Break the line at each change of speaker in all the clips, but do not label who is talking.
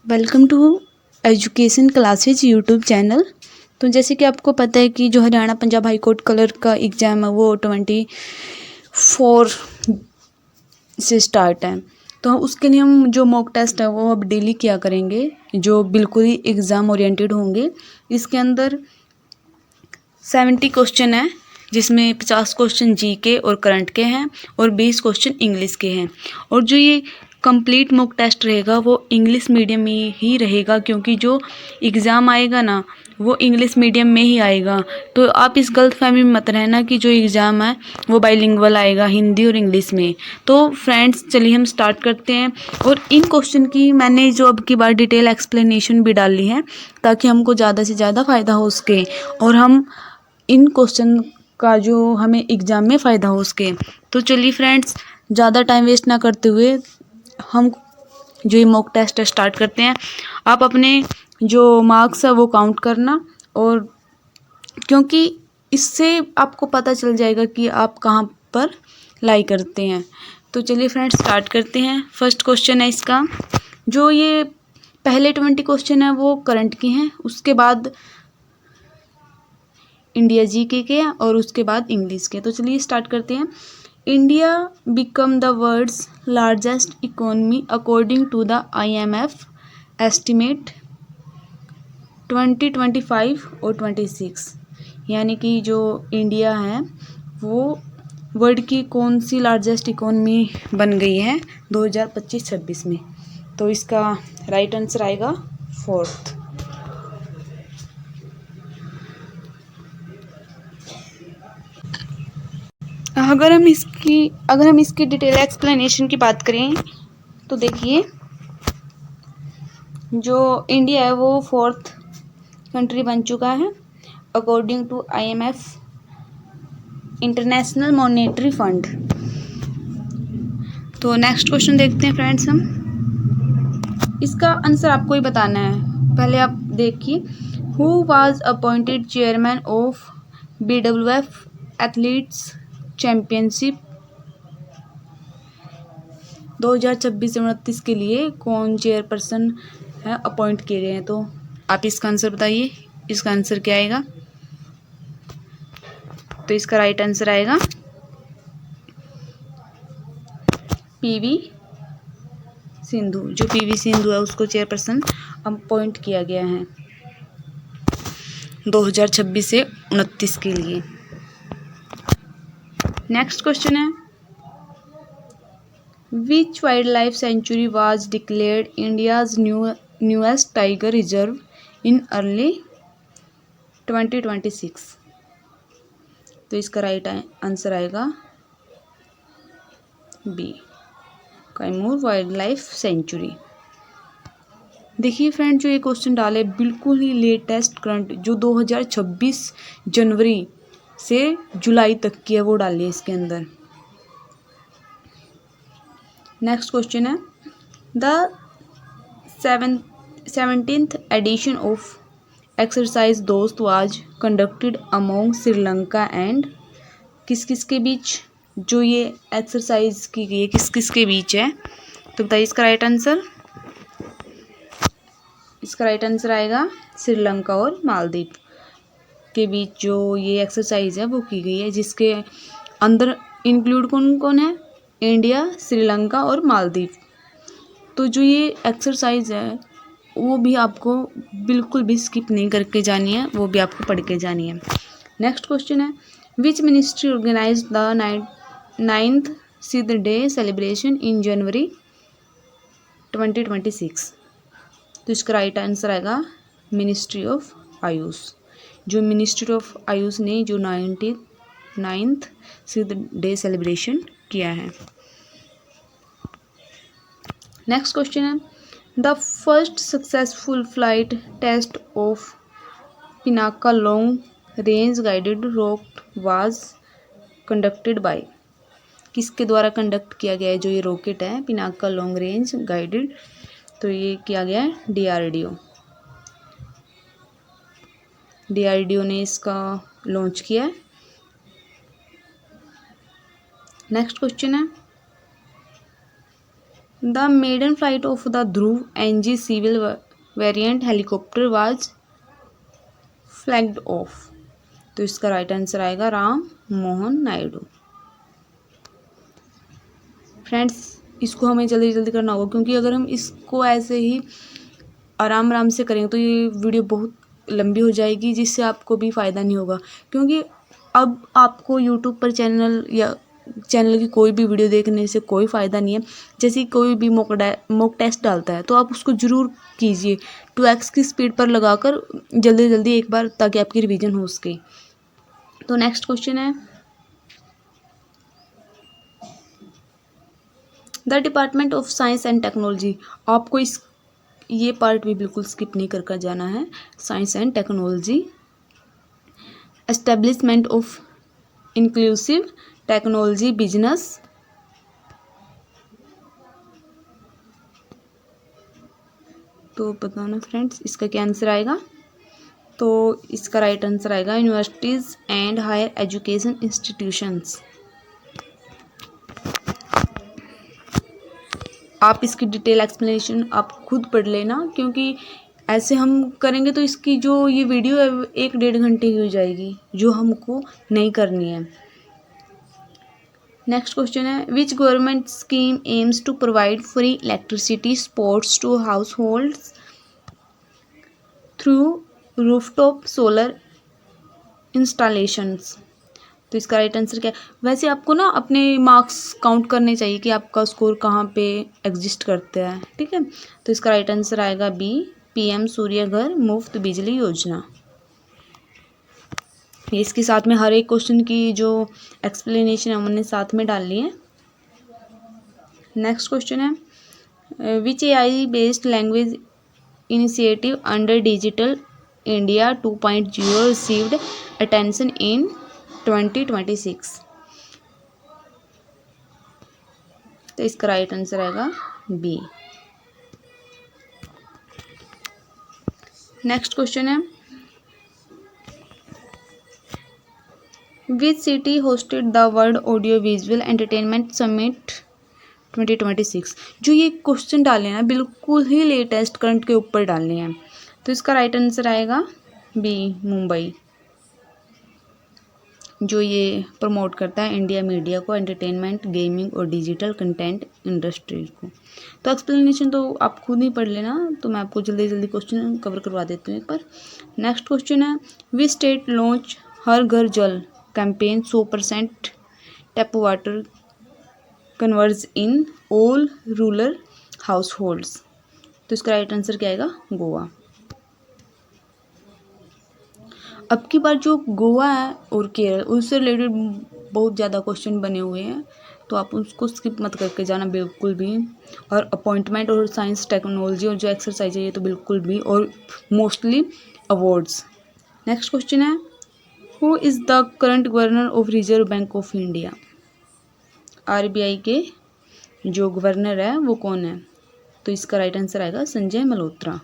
Welcome to education classes YouTube channel. तो जैसे कि आपको पता है कि जो Haryana Punjab high court clerk का एग्ज़ाम है वो 24 से स्टार्ट है। तो उसके लिए हम जो मॉक टेस्ट है वो अब डेली किया करेंगे, जो बिल्कुल ही एग्ज़ाम ओरिएंटेड होंगे। इसके अंदर 70 क्वेश्चन है, जिसमें 50 क्वेश्चन जीके और करंट के हैं और 20 क्वेश्चन इंग्लिश के हैं। और जो ये कंप्लीट मॉक टेस्ट रहेगा वो इंग्लिश मीडियम में ही रहेगा, क्योंकि जो एग्ज़ाम आएगा ना वो इंग्लिश मीडियम में ही आएगा। तो आप इस गलतफहमी में मत रहना कि जो एग्ज़ाम है वो बाइलिंगुअल आएगा, हिंदी और इंग्लिश में। तो फ्रेंड्स चलिए हम स्टार्ट करते हैं। और इन क्वेश्चन की मैंने जो अब की बार डिटेल एक्सप्लेनेशन भी डाली है, ताकि हमको ज़्यादा से ज़्यादा फ़ायदा हो सके और हम इन क्वेश्चन का जो हमें एग्ज़ाम में फ़ायदा हो सके। तो चलिए फ्रेंड्स, ज़्यादा टाइम वेस्ट ना करते हुए हम जो ये मॉक टेस्ट है स्टार्ट करते हैं। आप अपने जो मार्क्स है वो काउंट करना, और क्योंकि इससे आपको पता चल जाएगा कि आप कहाँ पर लाई करते हैं। तो चलिए फ्रेंड्स स्टार्ट करते हैं। फर्स्ट क्वेश्चन है इसका, जो ये पहले 20 क्वेश्चन है वो करंट के हैं, उसके बाद इंडिया जीके के और उसके बाद इंग्लिश के। तो चलिए स्टार्ट करते हैं। India become the world's largest economy according to the IMF estimate 2025 और 26। यानी कि जो इंडिया है वो वर्ल्ड की कौन सी लार्जेस्ट इकोनॉमी बन गई है 2025-26 में। तो इसका राइट आंसर आएगा फोर्थ। अगर हम इसकी डिटेल एक्सप्लेनेशन की बात करें तो देखिए, जो इंडिया है वो फोर्थ कंट्री बन चुका है according to IMF international monetary fund. तो नेक्स्ट क्वेश्चन देखते हैं फ्रेंड्स हम। इसका आंसर आपको ही बताना है। पहले आप देखिए, who was appointed chairman of BWF athletes championship 2026 से 29 के लिए कौन चेयरपर्सन है अपॉइंट किए गए हैं। तो आप इसका आंसर बताइए, इसका आंसर क्या आएगा। तो इसका राइट आंसर आएगा PV सिंधु। जो PV सिंधु है उसको चेयरपर्सन अपॉइंट किया गया है 2026 से 29 के लिए। नेक्स्ट क्वेश्चन है, which wild life sanctuary was declared India's newest tiger reserve in early 2026। तो इसका राइट आंसर आएगा B, Kaimur wild life sanctuary. देखिए फ्रेंड, जो ये क्वेश्चन डाले बिल्कुल ही लेटेस्ट करंट, जो 2026 जनवरी से जुलाई तक की है वो डाली है इसके अंदर। नेक्स्ट क्वेश्चन है, the 17th edition of exercise दोस्त was conducted among Sri Lanka and किस किस के बीच जो ये एक्सरसाइज की गई है, किस किस के बीच है। तो बताइए इसका राइट आंसर। इसका राइट आंसर आएगा श्रीलंका और मालदीव के बीच जो ये एक्सरसाइज है वो की गई है, जिसके अंदर इंक्लूड कौन कौन है, इंडिया, श्रीलंका और मालदीव। तो जो ये एक्सरसाइज है वो भी आपको बिल्कुल भी स्किप नहीं करके जानी है, वो भी आपको पढ़ के जानी है। नेक्स्ट क्वेश्चन है, which ministry organise the 9th सिद्ध डे सेलिब्रेशन इन जनवरी 2026। तो इसका राइट आंसर आएगा मिनिस्ट्री ऑफ आयुष। जो मिनिस्ट्री ऑफ आयुष ने जो 9th सिद्ध डे सेलिब्रेशन किया है। नेक्स्ट क्वेश्चन है, the first successful flight test of Pinaka long range guided rocket was conducted by. किसके द्वारा कंडक्ट किया गया है जो ये रॉकेट है पिनाका लॉन्ग रेंज गाइडेड। तो ये किया गया है DRDO ने इसका लॉन्च किया है। नेक्स्ट क्वेश्चन है, the maiden flight of the Dhruv NG civil variant helicopter was flagged off. तो इसका राइट आंसर आएगा राम मोहन नायडू। फ्रेंड्स, इसको हमें जल्दी जल्दी करना होगा, क्योंकि अगर हम इसको ऐसे ही आराम आराम से करेंगे तो ये वीडियो बहुत लंबी हो जाएगी, जिससे आपको भी फ़ायदा नहीं होगा। क्योंकि अब आपको यूट्यूब पर चैनल की कोई भी वीडियो देखने से कोई फ़ायदा नहीं है। जैसे कोई भी मॉक टेस्ट डालता है तो आप उसको ज़रूर कीजिए 2x की स्पीड पर लगाकर जल्दी जल्दी एक बार, ताकि आपकी रिवीजन हो सके। तो नेक्स्ट क्वेश्चन है, the department of science and technology. आपको ये पार्ट भी बिल्कुल स्किप नहीं कर जाना है। Science and technology, establishment of inclusive technology business, तो बताना फ्रेंड्स इसका क्या आंसर आएगा। तो इसका राइट आंसर आएगा universities and higher education institutions. आप इसकी डिटेल एक्सप्लेनेशन आप खुद पढ़ लेना, क्योंकि ऐसे हम करेंगे तो इसकी जो ये वीडियो है 1-1.5 घंटे की हो जाएगी, जो हमको नहीं करनी है। नेक्स्ट क्वेश्चन है, which government scheme aims to provide free electricity supports to households through rooftop solar installations. तो इसका राइट आंसर क्या है। वैसे आपको ना अपने मार्क्स काउंट करने चाहिए कि आपका स्कोर कहाँ पे एग्जिस्ट करता है, ठीक है। तो इसका राइट आंसर आएगा बी, PM सूर्य घर मुफ्त बिजली योजना। इसके साथ में हर एक क्वेश्चन की जो एक्सप्लेनेशन है हमने साथ में डाल ली है। नेक्स्ट क्वेश्चन है, विच AI based language initiative under digital India 2.0 received attention in 2026। तो इसका राइट आंसर आएगा बी। नेक्स्ट क्वेश्चन है, which city hosted the world audio visual entertainment summit 2026। जो ये क्वेश्चन डाले हैं ना बिल्कुल ही लेटेस्ट करंट के ऊपर डालने हैं। तो इसका राइट आंसर आएगा बी, मुंबई, जो ये प्रमोट करता है इंडिया मीडिया को, एंटरटेनमेंट, गेमिंग और डिजिटल कंटेंट इंडस्ट्री को। तो एक्सप्लेनेशन तो आप खुद ही पढ़ लेना, तो मैं आपको जल्दी जल्दी क्वेश्चन कवर करवा देती हूँ एक बार। नेक्स्ट क्वेश्चन है, विच स्टेट लॉन्च हर घर जल campaign 100% tap water converge in all rural house holds. तो इसका राइट आंसर क्या आएगा, गोवा। अब की बार जो गोवा है और केरल, उससे रिलेटेड बहुत ज़्यादा क्वेश्चन बने हुए हैं, तो आप उसको स्किप मत करके जाना बिल्कुल भी। और अपॉइंटमेंट और साइंस टेक्नोलॉजी और जो एक्सरसाइज है ये तो बिल्कुल भी, और मोस्टली अवार्ड्स। नेक्स्ट क्वेश्चन है, who is the current governor of reserve bank of India. RBI के जो गवर्नर है वो कौन है। तो इसका राइट आंसर आएगा संजय मल्होत्रा।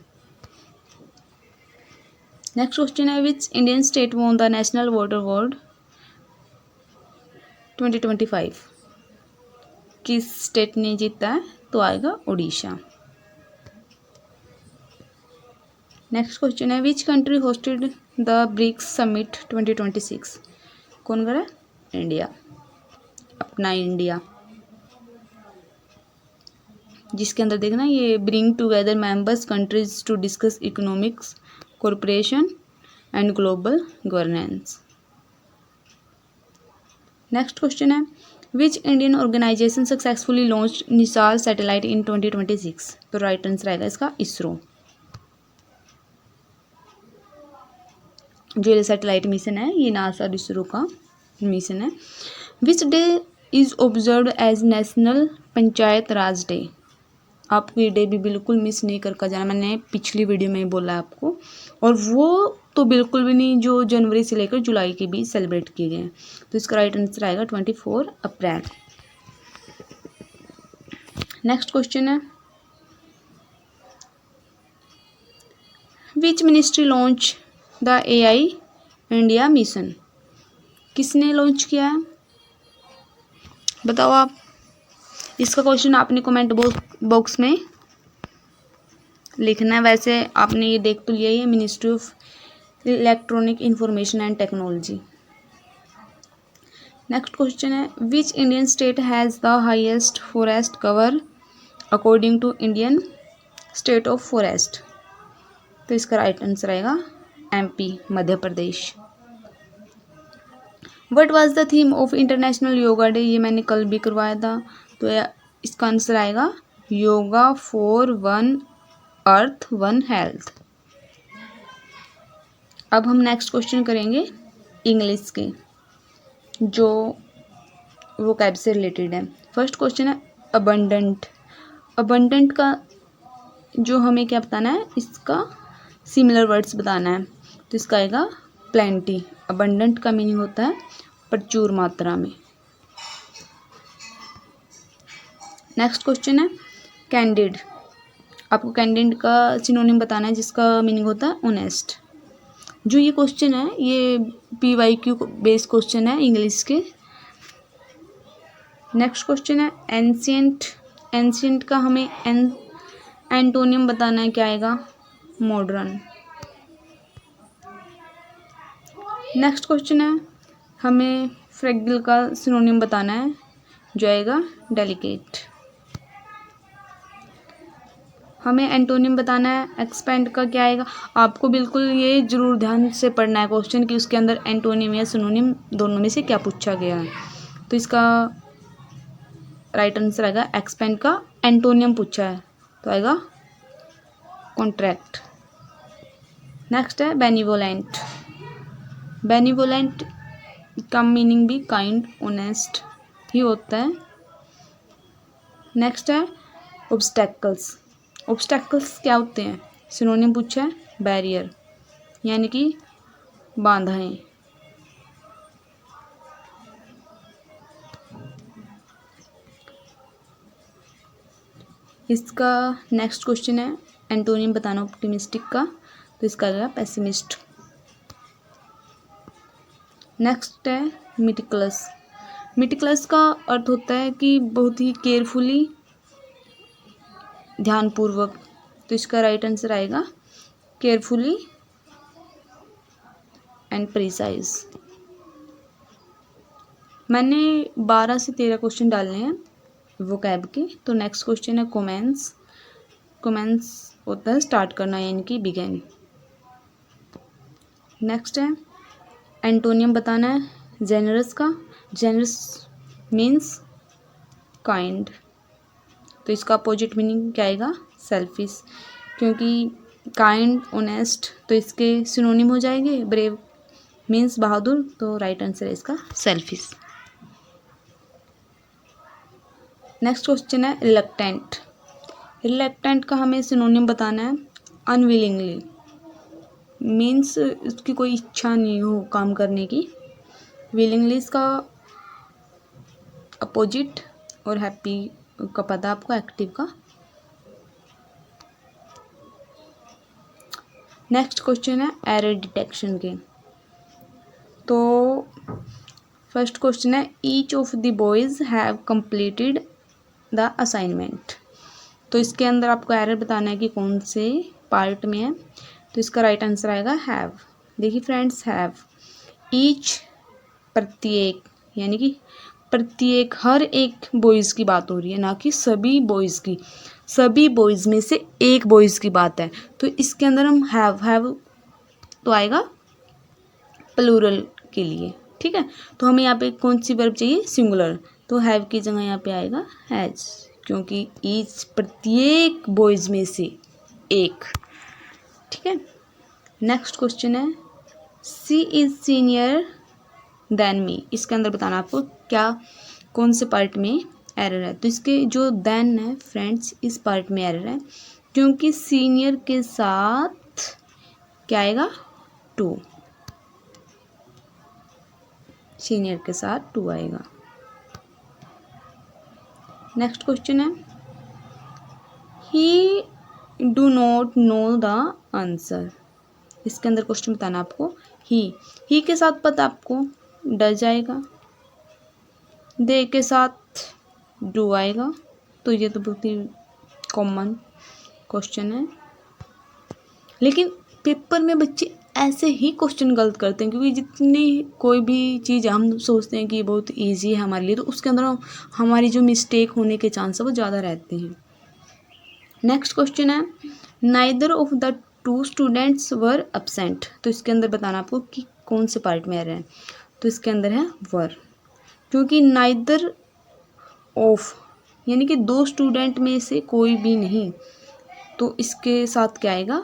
नेक्स्ट क्वेश्चन है, which Indian state won the national water award 2025। किस स्टेट ने जीता है। तो आएगा उड़ीसा। नेक्स्ट क्वेश्चन है, which country hosted the BRICS summit 2026। कौन कर रहा है, इंडिया, अपना इंडिया, जिसके अंदर देखना ये bring together members countries to discuss economics, corporation and global governance. Next question है, which Indian organisation successfully launch NISAR satellite in 2026। तो राइट आंसर आएगा इसका इसरो, जो ये सैटेलाइट मिशन है ये नासा और इसरो का मिशन है। Which day is observed as national panchayat Raj day. आपको ये डे भी बिल्कुल मिस नहीं करके जाना, मैंने पिछली वीडियो में ही बोला है आपको। और वो तो बिल्कुल भी नहीं जो जनवरी से लेकर जुलाई के बीच सेलिब्रेट किए गए हैं। तो इसका राइट आंसर आएगा 24 अप्रैल। नेक्स्ट क्वेश्चन है, which ministry launch the AI India mission. किसने लॉन्च किया है बताओ आप। इसका क्वेश्चन आपने कमेंट बॉक्स में लिखना है। वैसे आपने ये देख तो लिया ही है, ministry of electronic information and technology. Next question है, which Indian state has the highest forest cover according to Indian state of forest. तो इसका राइट आंसर आएगा MP, Madhya Pradesh. What was the theme of international yoga day, ये मैंने कल भी करवाया था। तो इसका आंसर आएगा yoga for one earth one health. अब हम नेक्स्ट क्वेश्चन करेंगे इंग्लिश के, जो वोकैब से रिलेटेड है। फर्स्ट क्वेश्चन है अबंडेंट। अबंडेंट का जो हमें क्या बताना है, इसका सिमिलर वर्ड्स बताना है। तो इसका आएगा प्लेंटी। अबंडेंट का मीनिंग होता है प्रचुर मात्रा में। नेक्स्ट क्वेश्चन है कैंडिड। आपको कैंडिड का सिनोनिम बताना है, जिसका मीनिंग होता है ऑनेस्ट। जो ये क्वेश्चन है ये PYQ बेस्ड क्वेश्चन है इंग्लिश के। नेक्स्ट क्वेश्चन है एंशिएंट। एंशिएंट का हमें एंटोनियम बताना है, क्या आएगा, मॉडर्न। नेक्स्ट क्वेश्चन है हमें फ्रेगिल का सिनोनिम बताना है, जो आएगा डेलिकेट। हमें एंटोनियम बताना है एक्सपेंड का, क्या आएगा। आपको बिल्कुल ये जरूर ध्यान से पढ़ना है क्वेश्चन कि उसके अंदर एंटोनियम या सिनोनिम दोनों में से क्या पूछा गया है। तो इसका राइट आंसर आएगा एक्सपेंड का एंटोनियम पूछा है, तो आएगा कॉन्ट्रैक्ट। नेक्स्ट है बेनिवोलेंट। बेनिवोलेंट का मीनिंग भी काइंड ऑनेस्ट ही होता है। नेक्स्ट है ऑब्स्टेकल्स। ऑब्स्टेकल्स क्या होते हैं, सिनोनिम पूछा है बैरियर, यानी कि बाधाएं। इसका नेक्स्ट क्वेश्चन है एंटोनियम बताना ऑप्टिमिस्टिक का, तो इसका आएगा पेसिमिस्ट। नेक्स्ट है मिटिकुलस। मिटिकुलस का अर्थ होता है कि बहुत ही केयरफुली, ध्यानपूर्वक। तो इसका राइट आंसर आएगा केयरफुली एंड प्रिसाइज। मैंने 12 से 13 क्वेश्चन डालने हैं वोकैब के। तो नेक्स्ट क्वेश्चन है कोमेंस। कोमेंस होता है स्टार्ट करना, यानी कि बिगेन। नेक्स्ट है एंटोनियम बताना है जेनरस का। जेनरस मीन्स काइंड, तो इसका अपोजिट मीनिंग क्या आएगा, सेल्फिश। क्योंकि काइंड ऑनेस्ट तो इसके सिनोनिम हो जाएंगे। ब्रेव मीन्स बहादुर, तो राइट आंसर है इसका सेल्फिश। नेक्स्ट क्वेश्चन है रिलक्टेंट। रिलक्टेंट का हमें सिनोनिम बताना है अनविलिंगली, मीन्स उसकी कोई इच्छा नहीं हो काम करने की। विलिंगली इसका अपोजिट, और हैप्पी का पता आपको एक्टिव का। नेक्स्ट क्वेश्चन है एरर डिटेक्शन के। तो फर्स्ट क्वेश्चन है each of the boys have completed the assignment. तो इसके अंदर आपको एरर बताना है कि कौन से पार्ट में है। तो इसका राइट आंसर आएगा हैव। देखिए फ्रेंड्स, हैव ईच प्रत्येक, यानी कि प्रत्येक, हर एक बॉयज़ की बात हो रही है, ना कि सभी बॉयज़ की। सभी बॉयज़ में से एक बॉयज़ की बात है, तो इसके अंदर हम हैव तो आएगा प्लूरल के लिए, ठीक है। तो हमें यहाँ पे कौन सी वर्ब चाहिए, सिंगुलर, तो हैव की जगह यहाँ पे आएगा हैज़, क्योंकि ईच प्रत्येक बॉयज़ में से एक, ठीक है। नेक्स्ट क्वेश्चन है सी इज़ सीनियर देन मी। इसके अंदर बताना आपको क्या, कौन से पार्ट में एरर है। तो इसके जो देन है फ्रेंड्स, इस पार्ट में एरर है, क्योंकि सीनियर के साथ क्या आएगा, टू। सीनियर के साथ टू आएगा। नेक्स्ट क्वेश्चन है ही do not know the answer. इसके अंदर क्वेश्चन बताना आपको ही के साथ पता आपको डज आएगा, दे के साथ डू आएगा। तो ये तो बहुत ही कॉमन क्वेश्चन है, लेकिन पेपर में बच्चे ऐसे ही क्वेश्चन गलत करते हैं, क्योंकि जितनी कोई भी चीज़ हम सोचते हैं कि बहुत इजी है हमारे लिए, तो उसके अंदर हमारी जो मिस्टेक होने के चांस है वो ज़्यादा रहते हैं। नेक्स्ट क्वेश्चन है, neither of the two students were absent. तो इसके अंदर बताना आपको कि कौन से पार्ट में आ रहा है। तो इसके अंदर है वर, क्योंकि नाइदर ऑफ यानी कि दो स्टूडेंट में से कोई भी नहीं, तो इसके साथ क्या आएगा,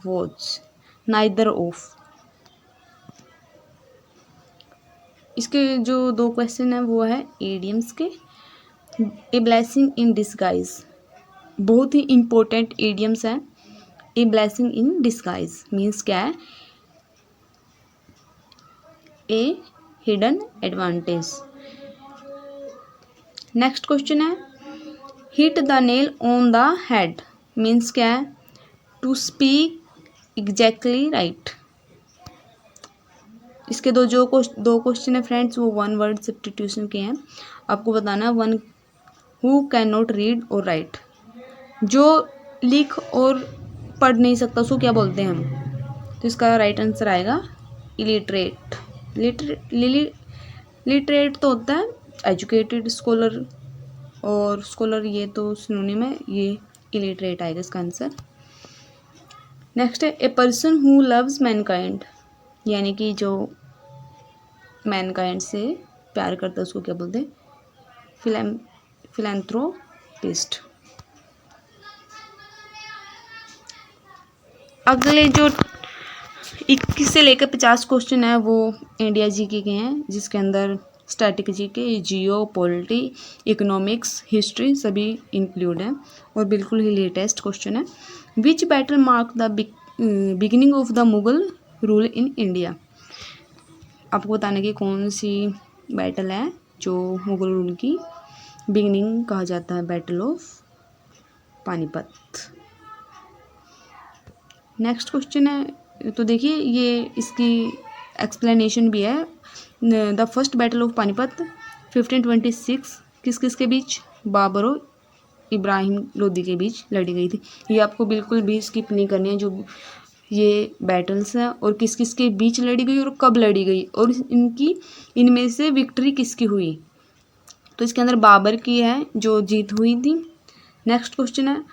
वॉज, नाइदर ऑफ। इसके जो दो क्वेश्चन है वो है इडियम्स के। ए ब्लेसिंग इन डिस्गाइज, बहुत ही इम्पोर्टेंट इडियम्स है। A blessing in disguise means क्या है, a hidden advantage. Next question है, hit the nail on the head means क्या है, टू स्पीक एग्जैक्टली राइट। इसके दो क्वेश्चन है फ्रेंड्स, वो वन वर्ड सब्स्टिट्यूशन के हैं। आपको बताना है one who can not read और राइट, जो लिख और पढ़ नहीं सकता उसको क्या बोलते हैं हम। तो इसका राइट आंसर आएगा इलिटरेट। लिटरेट तो होता है एजुकेटेड, स्कॉलर, और स्कॉलर ये तो सिनोनिम है, ये इलिटरेट आएगा इसका आंसर। नेक्स्ट है, a person who loves Mankind, यानी कि जो मैनकाइंड से प्यार करता है उसको क्या बोलते हैं, फिलैंथ्रोपिस्ट। अगले जो 21 से लेकर 50 क्वेश्चन है वो इंडिया जीके के हैं, जिसके अंदर स्टैटिक जीके, जियो, पॉलिटी, इकोनॉमिक्स, हिस्ट्री सभी इंक्लूड हैं और बिल्कुल ही लेटेस्ट क्वेश्चन है। विच battle mark the beginning of the Mughal rule in India. आपको बताने की कौन सी बैटल है जो मुगल रूल की बिगिनिंग कहा जाता है, battle of Panipat. Next question है, तो देखिए ये इसकी एक्सप्लेनेशन भी है। The first battle of Panipat 1526 किस किस के बीच, बाबर और इब्राहिम लोदी के बीच लड़ी गई थी। ये आपको बिल्कुल भी स्किप नहीं करनी है, जो ये बैटल्स हैं और किस किस के बीच लड़ी गई और कब लड़ी गई और इनमें से विक्ट्री किसकी हुई। तो इसके अंदर बाबर की है जो जीत हुई थी। नेक्स्ट क्वेश्चन है,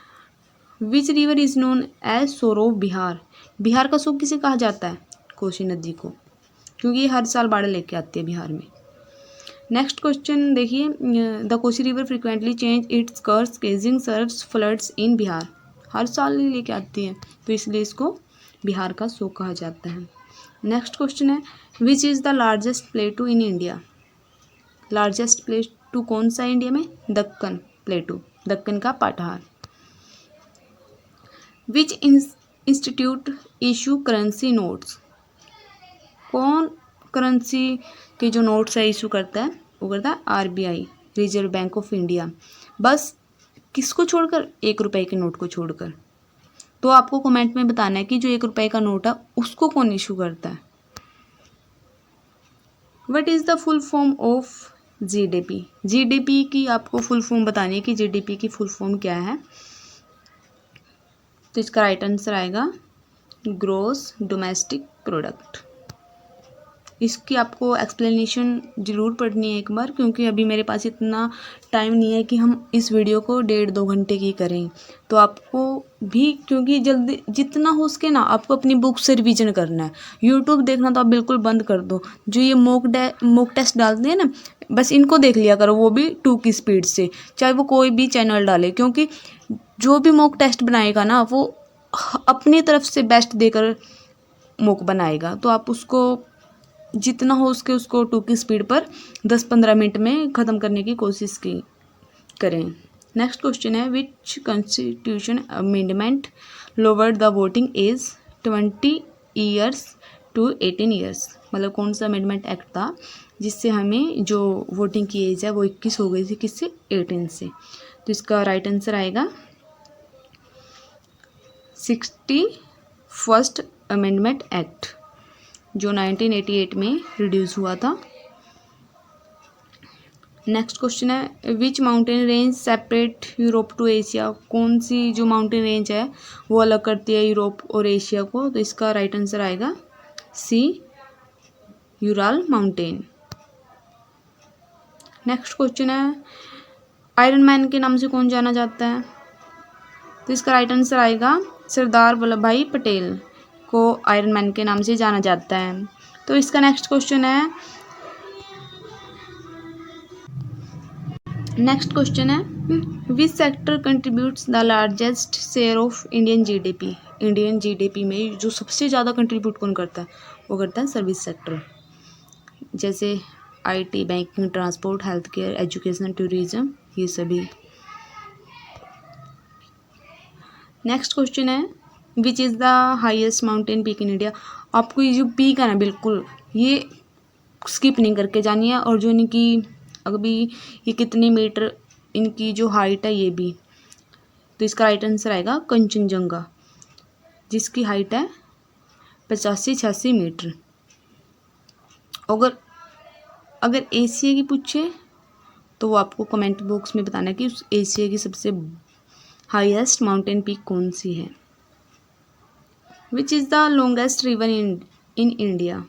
which river is known as sorrow of Bihar. Bihar का सूप किसे कहा जाता है, कोसी नदी को, क्योंकि ये हर साल बाढ़ लेके आती है बिहार में। नेक्स्ट क्वेश्चन देखिए, the Kosi river frequently change its course causing severe floods in Bihar. हर साल ही लेके आती है, तो इसलिए इसको बिहार का सूप कहा जाता है। नेक्स्ट क्वेश्चन है, which is the largest प्लेटू in India. Largest प्लेटू कौन सा है इंडिया में, दक्कन प्लेटू, दक्कन का पठार। Which institute issue currency notes. कौन करेंसी के जो नोट्स है इशू करता है, वो करता है RBI, reserve bank of India. बस किसको छोड़कर, 1 रुपए के नोट को छोड़कर। तो आपको कमेंट में बताना है कि जो 1 रुपए का नोट है उसको कौन इशू करता है। What is the full form of GDP. GDP की आपको फुल फॉर्म बतानी है कि जीडीपी की फुल फॉर्म क्या है। तो इसका राइट आंसर आएगा ग्रॉस डोमेस्टिक प्रोडक्ट। इसकी आपको एक्सप्लेनेशन ज़रूर पढ़नी है एक बार, क्योंकि अभी मेरे पास इतना टाइम नहीं है कि हम इस वीडियो को 1.5-2 घंटे की करें। तो आपको भी, क्योंकि जल्दी जितना हो सके ना आपको अपनी बुक से रिवीजन करना है। यूट्यूब देखना तो आप बिल्कुल बंद कर दो। जो ये मॉक टेस्ट डालते हैं ना, बस इनको देख लिया करो, वो भी 2 की स्पीड से, चाहे वो कोई भी चैनल डाले, क्योंकि जो भी मॉक टेस्ट बनाएगा ना वो अपनी तरफ से बेस्ट देकर मॉक बनाएगा। तो आप उसको जितना हो उसके उसको 2 की स्पीड पर 10-15 मिनट में ख़त्म करने की कोशिश करें। नेक्स्ट क्वेश्चन है, which constitution amendment lowered the voting age 20 years to 18 years. मतलब कौन सा अमेंडमेंट एक्ट था जिससे हमें जो वोटिंग की एज है वो 21 हो गई थी, किससे, 18 से। तो इसका राइट आंसर आएगा 61st अमेंडमेंट एक्ट, जो 1988 में रिड्यूस हुआ था। नेक्स्ट क्वेश्चन है which mountain range separate Europe to Asia, कौन सी जो माउंटेन रेंज है वो अलग करती है यूरोप और एशिया को, तो इसका राइट आंसर आएगा सी, यूराल माउंटेन। नेक्स्ट क्वेश्चन है आयरन मैन के नाम से कौन जाना जाता है, तो इसका राइट आंसर आएगा सरदार वल्लभ भाई पटेल को आयरन मैन के नाम से जाना जाता है। तो इसका नेक्स्ट क्वेश्चन है which sector contributes the largest share of Indian GDP, Indian GDP में जो सबसे ज़्यादा कंट्रीब्यूट कौन करता है, वो करता है सर्विस सेक्टर, जैसे IT, banking, transport, health care, education, tourism, ये सभी। नेक्स्ट क्वेश्चन है which is the highest mountain peak in India, आपको ये जो पीक है ना बिल्कुल ये स्किप नहीं करके जानी है, और जो इनकी अभी ये कितने मीटर इनकी जो हाइट है ये भी, तो इसका राइट आंसर आएगा कंचनजंगा, जिसकी हाइट है 85-86 मीटर। अगर एशिया की पूछे तो वो आपको कमेंट बॉक्स में बताना कि उस एशिया की सबसे हाईएस्ट माउंटेन पीक कौन सी है। Which is the longest river in India,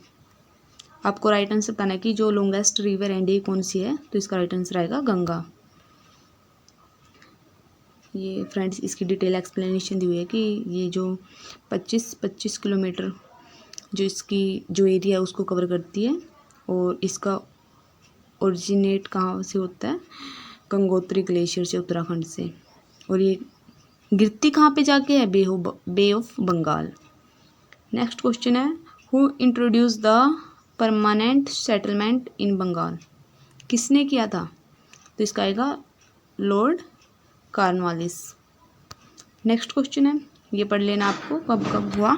आपको राइट आंसर बताना है कि जो लॉन्गेस्ट रिवर इंडिया कौन सी है, तो इसका राइट आंसर आएगा गंगा। ये फ्रेंड्स इसकी डिटेल एक्सप्लेनेशन दी हुई है कि ये जो 25 किलोमीटर जो इसकी जो एरिया है उसको कवर करती है, और इसका ओरिजिनेट कहाँ से होता है, गंगोत्री ग्लेशियर से, उत्तराखंड से, और ये गिरती कहाँ पे जाके है, bay of Bengal. Next question है who introduce the permanent settlement in Bengal, किसने किया था, तो इसका आएगा लॉर्ड कॉर्नवालिस। नेक्स्ट क्वेश्चन है ये पढ़ लेना आपको कब कब हुआ।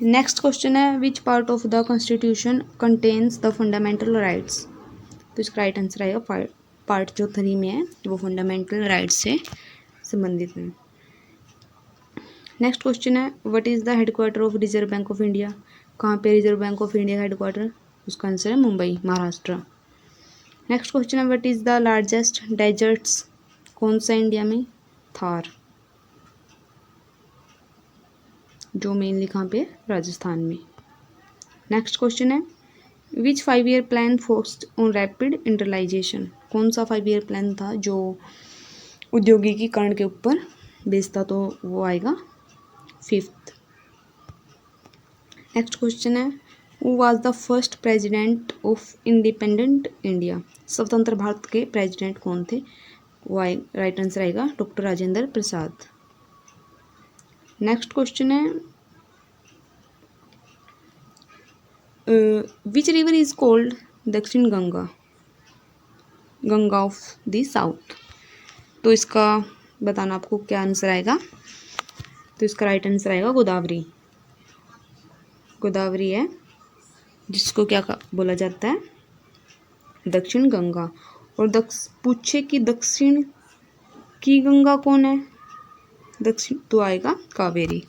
नेक्स्ट क्वेश्चन है which part of the constitution contains the fundamental rights, तो इसका राइट आंसर आएगा पार्ट जो 3 में है वो फंडामेंटल राइट्स से संबंधित है। नेक्स्ट क्वेश्चन है what is the headquarter of reserve bank of India, कहाँ पे रिजर्व बैंक ऑफ इंडिया का हेडक्वार्टर, उसका आंसर है मुंबई, महाराष्ट्र। नेक्स्ट क्वेश्चन है what is the largest deserts, कौन सा इंडिया में, थार, जो मेनली कहाँ पे राजस्थान में। नेक्स्ट क्वेश्चन है which 5-year plan focused on rapid industrialisation, कौन सा 5-year प्लान था जो औद्योगिकीकरण के ऊपर बेस्ड था, तो वो आएगा 5th। नेक्स्ट क्वेश्चन है who was the first president of independent India, स्वतंत्र भारत के प्रेसिडेंट कौन थे, वो राइट आंसर आएगा doctor Rajendra Prasad. Next question है विच रिवर इज कॉल्ड दक्षिण Ganga, Ganga of the south, तो इसका बताना आपको क्या आंसर आएगा, तो इसका राइट आंसर आएगा गोदावरी। गोदावरी है जिसको क्या बोला जाता है, दक्षिण गंगा। और पूछे कि दक्षिण की गंगा कौन है, दक्षिण तो आएगा कावेरी।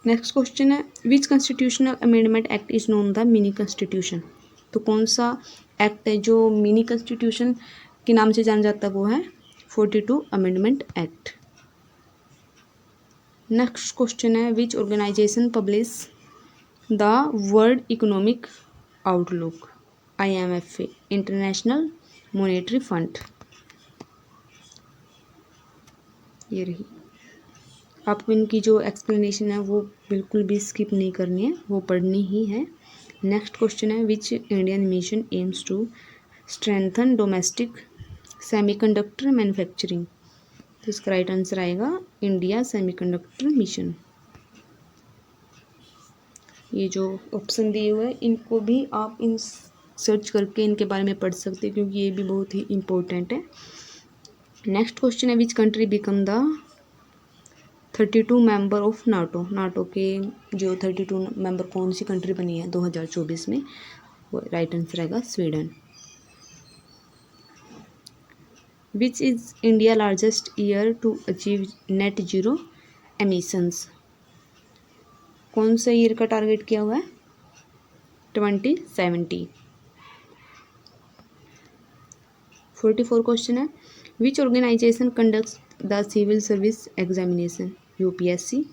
नेक्स्ट क्वेश्चन है which constitutional amendment act is known the mini constitution, तो कौन सा एक्ट है जो मिनी कॉन्स्टिट्यूशन के नाम से जाना जाता है, वो है 42 अमेंडमेंट एक्ट। नेक्स्ट क्वेश्चन है which organisation publish the world economic outlook, IMF, international monetary fund, ये रही। आपको इनकी जो एक्सप्लेनेशन है वो बिल्कुल भी स्किप नहीं करनी है, वो पढ़नी ही है। नेक्स्ट क्वेश्चन है which Indian mission aims to strengthen domestic semiconductor manufacturing, तो इसका राइट आंसर आएगा इंडिया सेमीकंडक्टर मिशन। ये जो ऑप्शन दिए हुए हैं इनको भी आप इन सर्च करके इनके बारे में पढ़ सकते हैं क्योंकि ये भी बहुत ही इम्पोर्टेंट है। नेक्स्ट क्वेश्चन है which country become the 32 member of NATO, NATO के जो 32 मेंबर कौन सी कंट्री बनी है 2024 में, वो राइट आंसर आएगा Sweden. Which is India largest year to achieve net zero emissions, कौन सा ईयर का टारगेट किया हुआ है, 2070। 44 क्वेश्चन है, which organisation conducts the civil service examination, UPSC.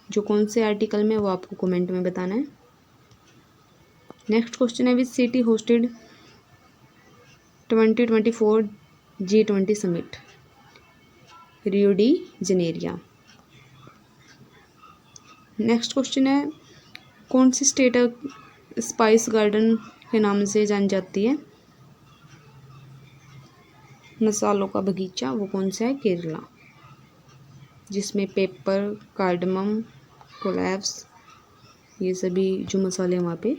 जो कौन से आर्टिकल में, वो आपको कमेंट में बताना है। नेक्स्ट क्वेश्चन है, which city hosted 2024 G20 summit, Rio de Janeiro. Next question है, कौन सी स्टेट स्पाइस गार्डन के नाम से जानी जाती है, मसालों का बगीचा, वो कौन सा है, केरला, जिसमें पेपर, कार्डमम, कोलैप्स, ये सभी जो मसाले वहाँ पे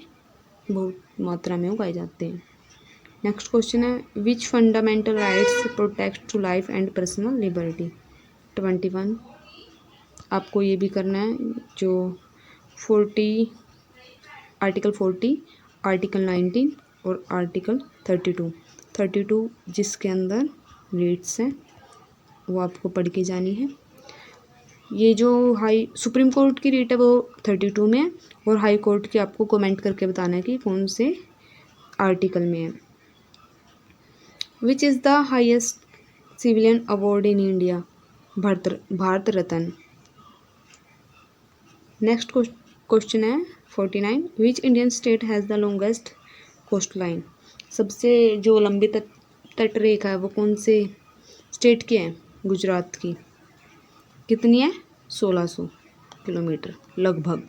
बहुत मात्रा में उगाए जाते हैं। नेक्स्ट क्वेश्चन है, which fundamental rights protect to life and personal liberty, 21। आपको ये भी करना है, जो 40, आर्टिकल 40, आर्टिकल 19 और आर्टिकल 32 जिसके अंदर रेट्स हैं वो आपको पढ़ के जानी है। ये जो सुप्रीम कोर्ट की रेट है वो 32 में है, और हाई कोर्ट की आपको कमेंट करके बताना है कि कौन से आर्टिकल में है। Which is the highest civilian award in India, Bharat Ratna. Next question है 49, which Indian state has the longest coast line. सबसे जो लंबी तट रेखा है वो कौन से स्टेट की है, गुजरात की। कितनी है, 1600 किलोमीटर लगभग।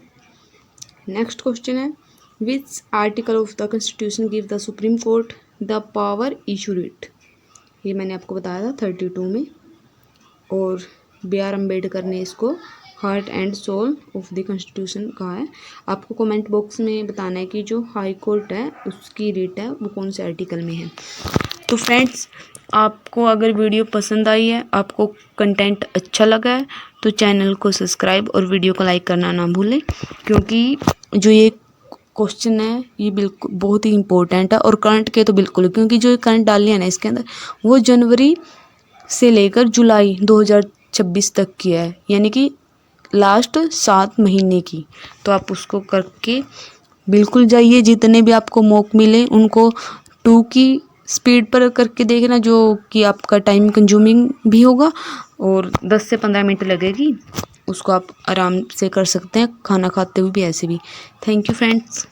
नेक्स्ट क्वेश्चन है, which article of the constitution give the supreme court the power issue it. ये मैंने आपको बताया था 32 में, और B.R. अम्बेडकर ने इसको heart and soul of the constitution कहा है। आपको कमेंट बॉक्स में बताना है कि जो हाई कोर्ट है उसकी रेट है वो कौन से आर्टिकल में है। तो फ्रेंड्स, आपको अगर वीडियो पसंद आई है, आपको कंटेंट अच्छा लगा है, तो चैनल को सब्सक्राइब और वीडियो को लाइक करना ना भूलें, क्योंकि जो ये क्वेश्चन है ये बिल्कुल बहुत ही इंपॉर्टेंट है, और करंट के तो बिल्कुल, क्योंकि जो करंट डालने हैं ना इसके अंदर, वो जनवरी से लेकर जुलाई 2026 तक की है, यानी कि लास्ट 7 महीने की। तो आप उसको करके बिल्कुल जाइए, जितने भी आपको मॉक मिले उनको 2 की स्पीड पर करके देखना, जो कि आपका टाइम कंज्यूमिंग भी होगा और 10 से 15 मिनट लगेगी। उसको आप आराम से कर सकते हैं, खाना खाते हुए भी, ऐसे भी। Thank you friends.